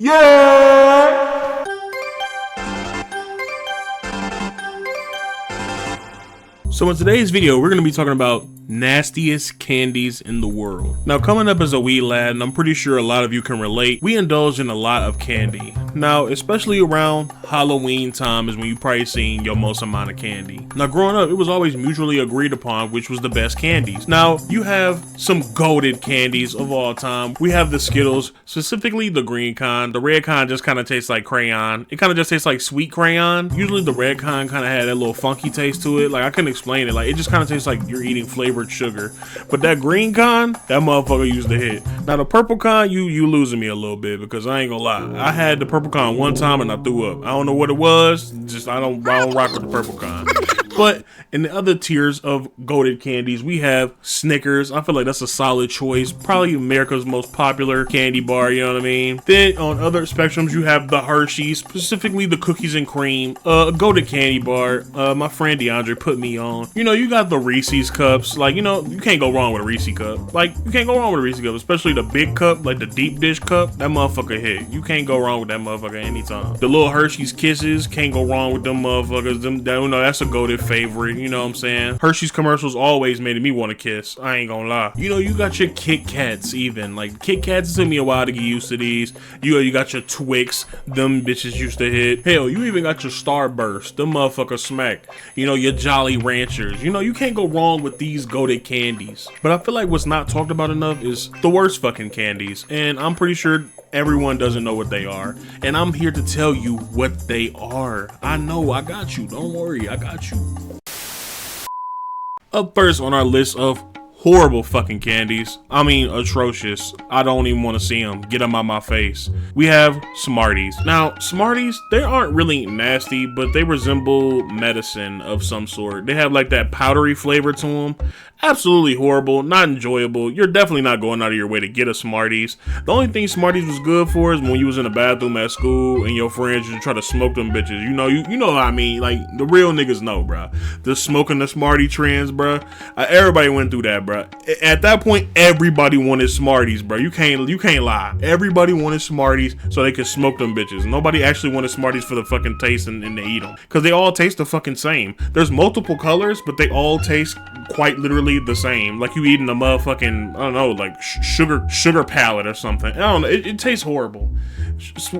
Yeah! So in today's video, we're going to be talking about nastiest candies in the world. Now, coming up as a wee lad, and I'm pretty sure a lot of you can relate, we indulge in a lot of candy. Now, especially around Halloween time is when you probably seen your most amount of candy. Now, growing up, it was always mutually agreed upon which was the best candies. Now, you have some goated candies of all time. We have the Skittles, specifically the green kind. The red kind just kind of tastes like crayon. It kind of just tastes like sweet crayon. Usually the red kind kind of had that little funky taste to it. Like, I couldn't explain it. Like, it just kind of tastes like you're eating flavored sugar. But that green kind, that motherfucker used to hit. Now, the purple kind, you losing me a little bit, because I ain't gonna lie. I had the purple kind one time and I threw up. I don't know what it was. Just I don't rock with the purple kind. But in the other tiers of goated candies, we have Snickers. I feel like that's a solid choice. Probably America's most popular candy bar, you know what I mean? Then on other spectrums, you have the Hershey's, specifically the cookies and cream, goated candy bar. My friend DeAndre put me on. You know, you got the Reese's cups. Like, you know, you can't go wrong with a Reese's cup. Like, you can't go wrong with a Reese's cup, especially the big cup, like the deep dish cup. That motherfucker hit. You can't go wrong with that motherfucker anytime. The little Hershey's Kisses, can't go wrong with them motherfuckers. You know, that's a goated favorite, you know what I'm saying? Hershey's commercials always made me want to kiss. I ain't gonna lie. You know, you got your Kit Kats even. Like, Kit Kats, it took me a while to get used to these. You got your Twix. Them bitches used to hit. Hell, you even got your Starburst. Them motherfuckers smack. You know, your Jolly Ranchers. You know, you can't go wrong with these goated candies. But I feel like what's not talked about enough is the worst fucking candies. And I'm pretty sure everyone doesn't know what they are. And I'm here to tell you what they are. I know, I got you. Don't worry, I got you. Up first on our list of horrible fucking candies, I mean atrocious, I don't even want to see them, get them out my face, we have Smarties. Now, Smarties, they aren't really nasty, but they resemble medicine of some sort. They have like that powdery flavor to them. Absolutely horrible, not enjoyable. You're definitely not going out of your way to get a Smarties. The only thing Smarties was good for is when you was in the bathroom at school and your friends would try to smoke them bitches. You know what I mean? Like, the real niggas know, bruh. The smoking the Smartie trends, bruh. Everybody went through that, bruh. At that point, everybody wanted Smarties, bruh. You can't lie. Everybody wanted Smarties so they could smoke them bitches. Nobody actually wanted Smarties for the fucking taste and to eat them. Because they all taste the fucking same. There's multiple colors, but they all taste quite literally the same. Like you eating a motherfucking, I don't know, like sugar pallet or something. I don't know. It tastes horrible.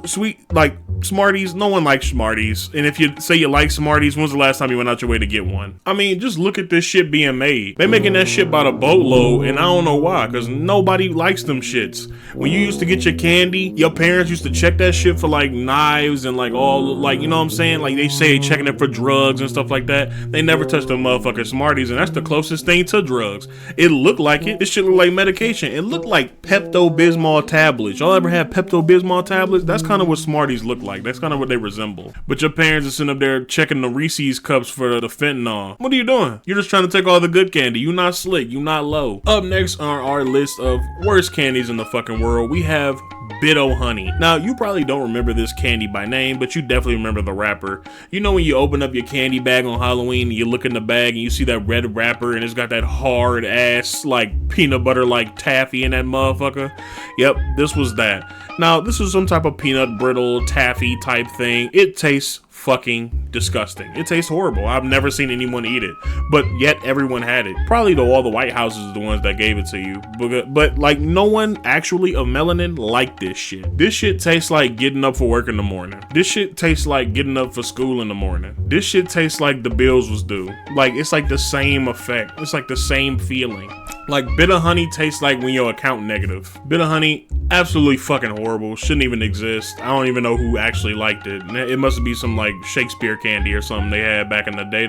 Sweet, like Smarties, no one likes Smarties. And if you say you like Smarties, when's the last time you went out your way to get one? I mean, just look at this shit being made. They making that shit by the boatload, and I don't know why, because nobody likes them shits. When you used to get your candy, your parents used to check that shit for like knives and like all, like, you know what I'm saying? Like they say checking it for drugs and stuff like that. They never touched the motherfucking Smarties, and that's the closest thing to drugs. It looked like it. This shit looked like medication. It looked like Pepto-Bismol tablets. Y'all ever have Pepto-Bismol tablets? That's kind of what Smarties look like. That's kind of what they resemble. But your parents are sitting up there checking the Reese's cups for the fentanyl. What are you doing? You're just trying to take all the good candy. You not slick. You not low. Up next on our list of worst candies in the fucking world, we have Bit-O Honey. Now, you probably don't remember this candy by name, but you definitely remember the wrapper. You know when you open up your candy bag on Halloween and you look in the bag and you see that red wrapper and it's got that hard ass like peanut butter like taffy in that motherfucker? Yep, this was that. Now, this is some type of peanut brittle taffy type thing. It tastes fucking disgusting. It tastes horrible. I've never seen anyone eat it, but yet everyone had it. Probably though all the White Houses are the ones that gave it to you, but like no one actually of melanin liked this shit. This shit tastes like getting up for work in the morning. This shit tastes like getting up for school in the morning. This shit tastes like the bills was due. Like it's like the same effect. It's like the same feeling. Like Bit-O Honey tastes like when your account negative. Bit-O Honey, absolutely fucking horrible. Shouldn't even exist. I don't even know who actually liked it. It must be some like Shakespeare candy or something they had back in the day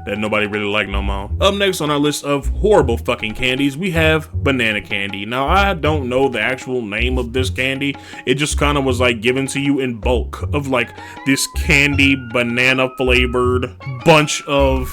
that nobody really liked no more. Up next on our list of horrible fucking candies, we have banana candy. Now, I don't know the actual name of this candy. It just kind of was like given to you in bulk of like this candy banana flavored bunch of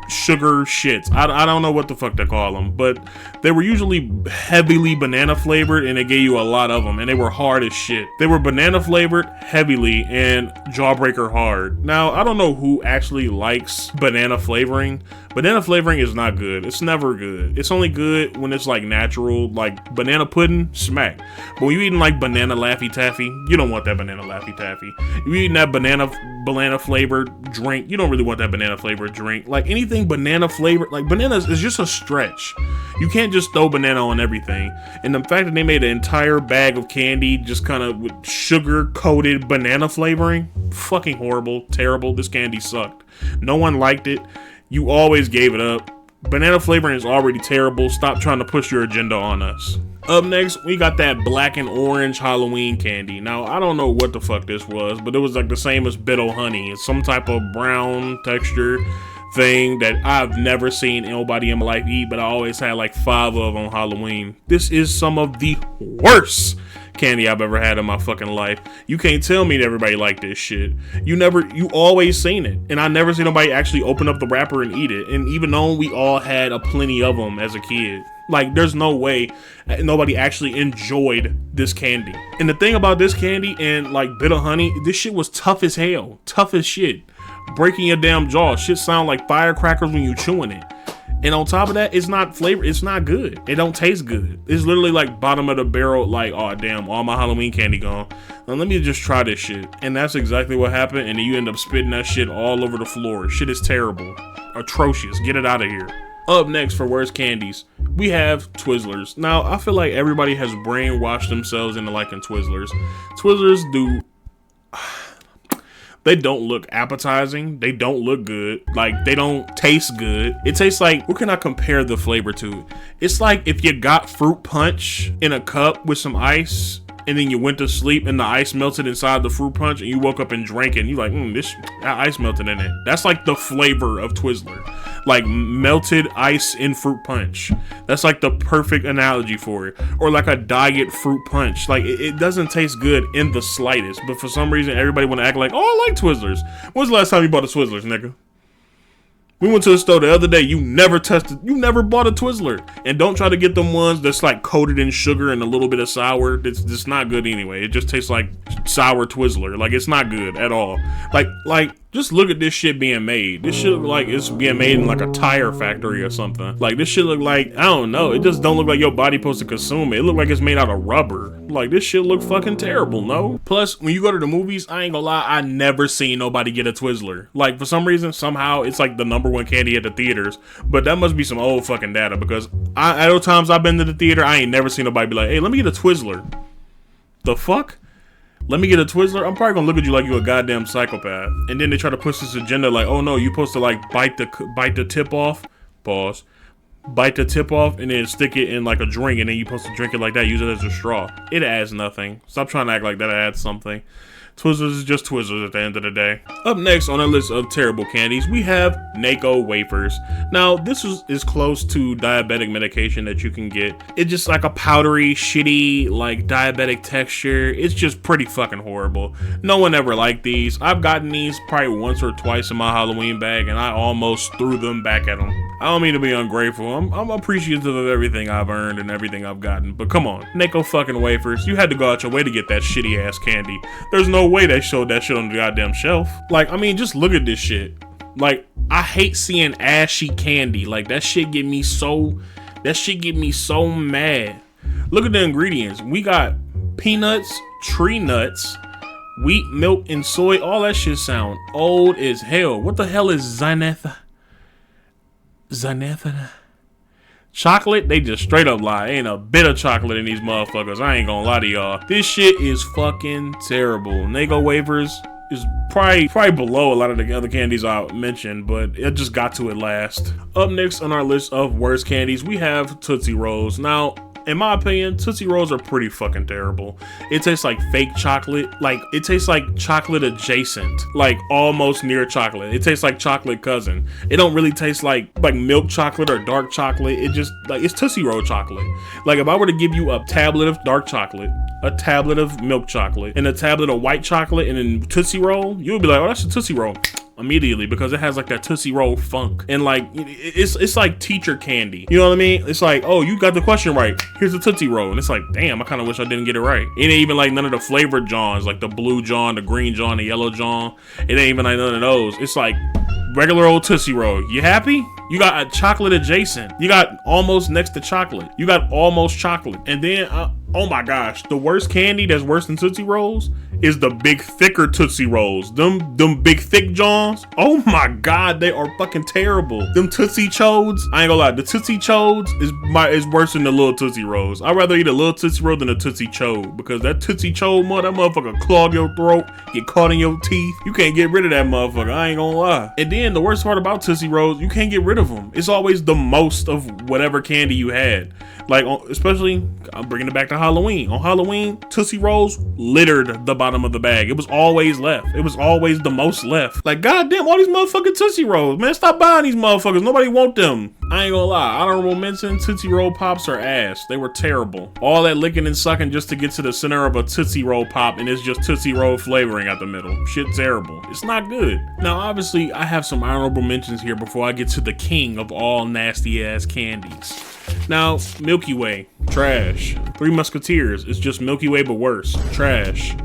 sugar shits. I don't know what the fuck they call them, but they were usually heavily banana flavored and they gave you a lot of them and they were hard as shit. They were banana flavored heavily and jawbreaker hard. Now, I don't know who actually likes banana flavoring, Banana flavoring is not good. It's never good. It's only good when it's like natural, like banana pudding, smack. But when you eating like banana Laffy Taffy, you don't want that banana Laffy Taffy. You eating that banana flavored drink, you don't really want that banana flavored drink. Like anything banana flavored, like bananas is just a stretch. You can't just throw banana on everything. And the fact that they made an entire bag of candy just kind of with sugar coated banana flavoring, fucking horrible, terrible. This candy sucked. No one liked it. You always gave it up. Banana flavoring is already terrible. Stop trying to push your agenda on us. Up next, we got that black and orange Halloween candy. Now, I don't know what the fuck this was, but it was like the same as Bit O' Honey. It's some type of brown texture thing that I've never seen nobody in my life eat, but I always had like 5 of on Halloween. This is some of the worst candy I've ever had in my fucking life. You can't tell me that everybody liked this shit. You always seen it, and I never seen nobody actually open up the wrapper and eat it. And even though we all had a plenty of them as a kid, like there's no way nobody actually enjoyed this candy. And the thing about this candy and like Bit O' Honey, this shit was tough as hell, tough as shit, breaking your damn jaw. Shit sound like firecrackers when you chewing it. And on top of that, it's not flavor. It's not good. It don't taste good. It's literally like bottom of the barrel. Like, oh damn, all my Halloween candy gone. Now let me just try this shit. And that's exactly what happened. And then you end up spitting that shit all over the floor. Shit is terrible, atrocious. Get it out of here. Up next for worst candies, we have Twizzlers. Now I feel like everybody has brainwashed themselves into liking Twizzlers. Twizzlers do. They don't look appetizing. They don't look good. Like, they don't taste good. It tastes like, what can I compare the flavor to? It's like if you got fruit punch in a cup with some ice, and then you went to sleep and the ice melted inside the fruit punch, and you woke up and drank it, and you're like, that ice melted in it. That's like the flavor of Twizzler. Like melted ice in fruit punch. That's like the perfect analogy for it. Or like a diet fruit punch. Like it doesn't taste good in the slightest, but for some reason everybody want to act like, oh, I like Twizzlers. When's the last time you bought a Twizzlers, nigga? We went to the store the other day. You never bought a Twizzler. And don't try to get them ones that's like coated in sugar and a little bit of sour. It's just not good anyway. It just tastes like sour Twizzler. Like, it's not good at all. Like, just look at this shit being made. This shit look like it's being made in like a tire factory or something. Like, this shit look like, I don't know. It just don't look like your body supposed to consume it. It look like it's made out of rubber. Like, this shit look fucking terrible, no? Plus, when you go to the movies, I ain't gonna lie, I never seen nobody get a Twizzler. Like, for some reason, somehow, it's like the #1 candy at the theaters. But that must be some old fucking data, because at those times I've been to the theater, I ain't never seen nobody be like, hey, let me get a Twizzler. The fuck? Let me get a Twizzler? I'm probably gonna look at you like you a goddamn psychopath. And then they try to push this agenda like, oh no, you supposed to like bite the tip off. Pause. Bite the tip off and then stick it in like a drink, and then you supposed to drink it like that, use it as a straw. It adds nothing. Stop trying to act like that adds something. Twizzlers is just Twizzlers at the end of the day. Up next on our list of terrible candies, we have Necco Wafers. Now, this is close to diabetic medication that you can get. It's just like a powdery, shitty, like diabetic texture. It's just pretty fucking horrible. No one ever liked these. I've gotten these probably once or twice in my Halloween bag, and I almost threw them back at them. I don't mean to be ungrateful. I'm appreciative of everything I've earned and everything I've gotten. But come on, Necco fucking Wafers. You had to go out your way to get that shitty ass candy. There's no way they showed that shit on the goddamn shelf. Like, I mean, just look at this shit. Like, I hate seeing ashy candy. Like, that shit get me so mad. Look at the ingredients. We got peanuts, tree nuts, wheat, milk, and soy. All that shit sound old as hell. What the hell is xanetha? Chocolate? They just straight up lie. Ain't a bit of chocolate in these motherfuckers. I ain't gonna lie to y'all. This shit is fucking terrible. Necco Wafers is probably below a lot of the other candies I mentioned, but it just got to it last. Up next on our list of worst candies, we have Tootsie Rolls. Now, in my opinion, Tootsie Rolls are pretty fucking terrible. It tastes like fake chocolate. Like, it tastes like chocolate adjacent. Like, almost near chocolate. It tastes like chocolate cousin. It don't really taste like milk chocolate or dark chocolate. It just, like, it's Tootsie Roll chocolate. Like, if I were to give you a tablet of dark chocolate, a tablet of milk chocolate, and a tablet of white chocolate, and then Tootsie Roll, you would be like, oh, that's a Tootsie Roll. Immediately, because it has like that Tootsie Roll funk, and like it's like teacher candy, you know what I mean? It's like, oh, you got the question right, here's a Tootsie Roll, and it's like, damn, I kind of wish I didn't get it right. It ain't even like none of the flavored Johns, like the blue John, the green John, the yellow John. It ain't even like none of those. It's like regular old Tootsie Roll. You happy? You got a chocolate adjacent. You got almost next to chocolate. You got almost chocolate. And then, oh my gosh, the worst candy that's worse than Tootsie Rolls is the big thicker Tootsie Rolls. Them big thick Johns. Oh my God, they are fucking terrible. Them Tootsie Chodes, I ain't gonna lie, the Tootsie Chodes is worse than the little Tootsie Rolls. I'd rather eat a little Tootsie Roll than a Tootsie Chode, because that Tootsie Chode, that motherfucker clog your throat, get caught in your teeth. You can't get rid of that motherfucker, I ain't gonna lie. And then the worst part about Tootsie Rolls, you can't get rid of them. It's always the most of whatever candy you had. Like, especially, I'm bringing it back to Halloween. On Halloween, Tootsie Rolls littered the bottom of the bag. It was always left. It was always the most left. Like, goddamn, all these motherfucking Tootsie Rolls. Man, stop buying these motherfuckers. Nobody want them. I ain't gonna lie. Honorable mention, Tootsie Roll Pops are ass. They were terrible. All that licking and sucking just to get to the center of a Tootsie Roll Pop, and it's just Tootsie Roll flavoring at the middle. Shit terrible. It's not good. Now, obviously, I have some honorable mentions here before I get to the king of all nasty ass candies. Now, Milky Way, trash. Three Musketeers, it's just Milky Way but worse, trash.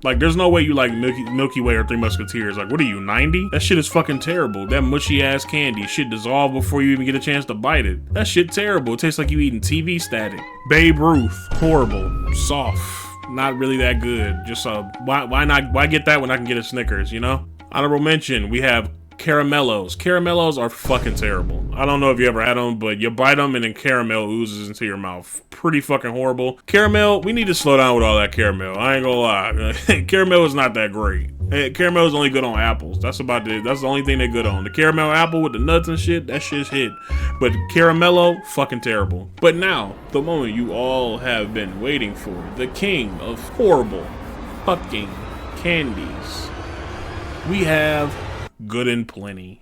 Like, there's no way you like Milky Way or Three Musketeers. Like, what are you, 90? That shit is fucking terrible. That mushy ass candy, shit dissolve before you even get a chance to bite it. That shit terrible. It tastes like you eating TV static. Babe Ruth, horrible, soft, not really that good. Just why get that when I can get a Snickers, you know? Honorable mention, we have Caramellos. Caramellos are fucking terrible. I don't know if you ever had them, but you bite them and then caramel oozes into your mouth. Pretty fucking horrible. Caramel, we need to slow down with all that caramel. I ain't gonna lie. Caramel is not that great. Caramel is only good on apples. That's the only thing they're good on. The caramel apple with the nuts and shit, that shit's hit. But caramello, fucking terrible. But now, the moment you all have been waiting for. The king of horrible fucking candies. We have Good and Plenty.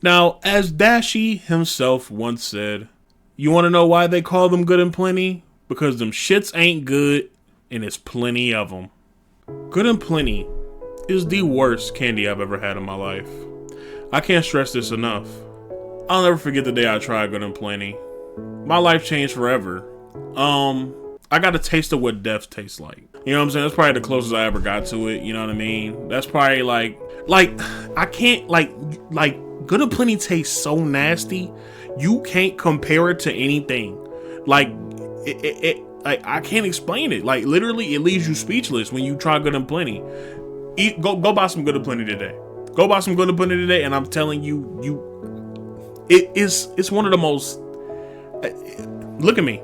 Now, as Dashie himself once said, you want to know why they call them Good and Plenty? Because them shits ain't good and it's plenty of them. Good and Plenty is the worst candy I've ever had in my life. I can't stress this enough. I'll never forget the day I tried Good and Plenty. My life changed forever. I got a taste of what death tastes like. You know what I'm saying? That's probably the closest I ever got to it. You know what I mean? That's probably like I can't like Good and Plenty tastes so nasty. You can't compare it to anything. Like like I can't explain it. Like literally, it leaves you speechless when you try Good and Plenty. Go buy some Good and Plenty today. Go buy some Good and Plenty today, and I'm telling you, it's one of the most. Look at me.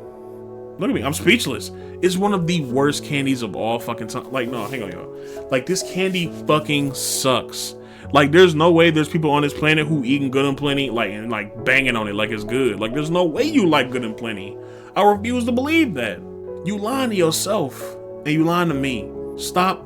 I'm speechless. It's one of the worst candies of all fucking time. Like, no, hang on, y'all. Like, this candy fucking sucks. Like, there's no way there's people on this planet who eating Good and Plenty, like, and like banging on it like it's good. Like, there's no way you like Good and Plenty. I refuse to believe that. You lying to yourself and you lying to me. Stop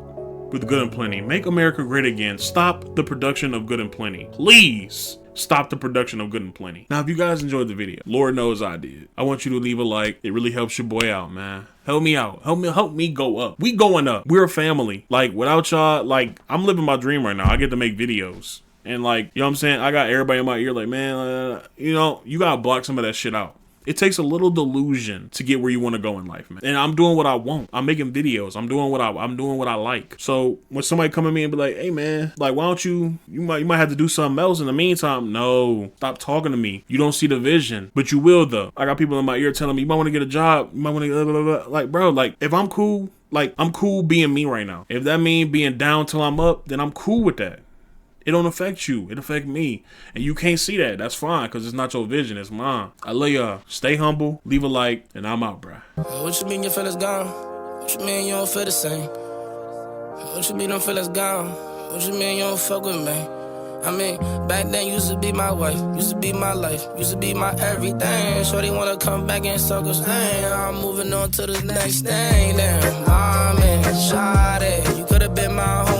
with Good and Plenty. Make America great again. Stop the production of Good and Plenty. Please. Stop the production of Good and Plenty. Now, if you guys enjoyed the video, Lord knows I did, I want you to leave a like. It really helps your boy out, man. Help me out. Help me go up. We going up. We're a family. Like, without y'all, like, I'm living my dream right now. I get to make videos. And, like, you know what I'm saying? I got everybody in my ear like, man, you know, you gotta block some of that shit out. It takes a little delusion to get where you want to go in life, man. And I'm doing what I want. I'm making videos. I'm doing what I like. So when somebody come at me and be like, hey man, like, why don't you might have to do something else in the meantime. No, stop talking to me. You don't see the vision, but you will though. I got people in my ear telling me, you might want to get a job. You might want to, like, bro, like, if I'm cool, like, I'm cool being me right now. If that means being down till I'm up, then I'm cool with that. It don't affect you. It affect me. And you can't see that. That's fine, because it's not your vision. It's mine. I love y'all. Stay humble. Leave a like. And I'm out, bruh. What you mean your feelings gone? What you mean you don't feel the same? What you mean them feelings gone? What you mean you don't fuck with me? I mean, back then you used to be my wife, used to be my life, used to be my everything. Shorty wanna come back and suck us. I'm moving on to the next thing. Damn, I'm in, shawty. You could've been my home.